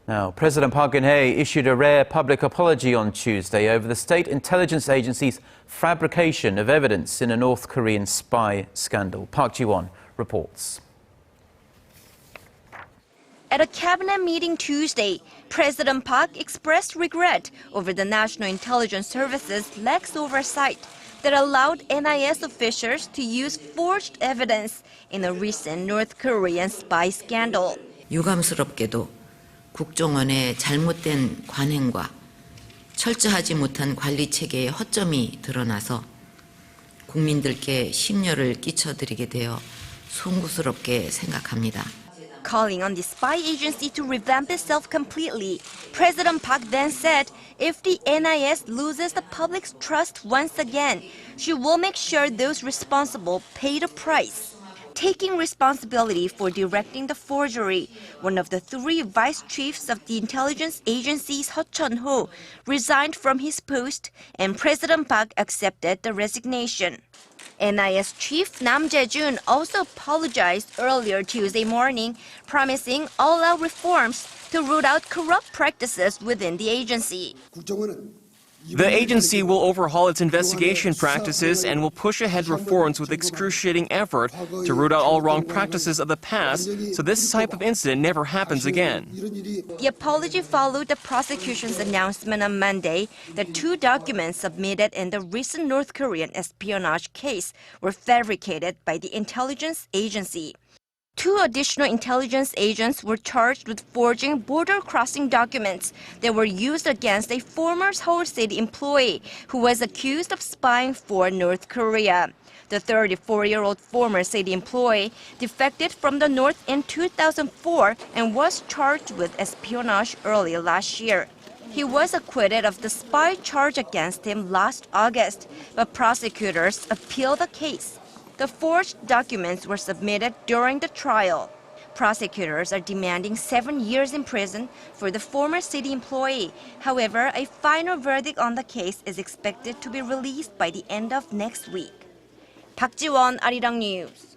Now, President Park Geun-hye issued a rare public apology on Tuesday over the state intelligence agency's fabrication of evidence in a North Korean spy scandal. Park Ji-won reports. At a cabinet meeting Tuesday, President Park expressed regret over the National Intelligence Service's lax oversight that allowed NIS officials to use forged evidence in a recent North Korean spy scandal. 유감스럽게도 국정원의 잘못된 관행과 철저하지 못한 관리 체계의 허점이 드러나서 국민들께 심려를 끼쳐드리게 되어 송구스럽게 생각합니다. Calling on the spy agency to revamp itself completely, President Park then said if the NIS loses the public's trust once again, she will make sure those responsible pay the price. Taking responsibility for directing the forgery, one of the three vice chiefs of the intelligence agency, Suh Cheon-ho, resigned from his post, and President Park accepted the resignation. NIS Chief Nam Jae-jun also apologized earlier Tuesday morning, promising all-out reforms to root out corrupt practices within the agency. The agency will overhaul its investigation practices and will push ahead reforms with excruciating effort to root out all wrong practices of the past so this type of incident never happens again. The apology followed the prosecution's announcement on Monday that 2 documents submitted in the recent North Korean espionage case were fabricated by the intelligence agency. 2 additional intelligence agents were charged with forging border-crossing documents that were used against a former Seoul City employee who was accused of spying for North Korea. The 34-year-old former city employee defected from the North in 2004 and was charged with espionage early last year. He was acquitted of the spy charge against him last August, but prosecutors appealed the case. The forged documents were submitted during the trial. Prosecutors are demanding 7 years in prison for the former city employee. However, a final verdict on the case is expected to be released by the end of next week. Park Ji-won, Arirang News.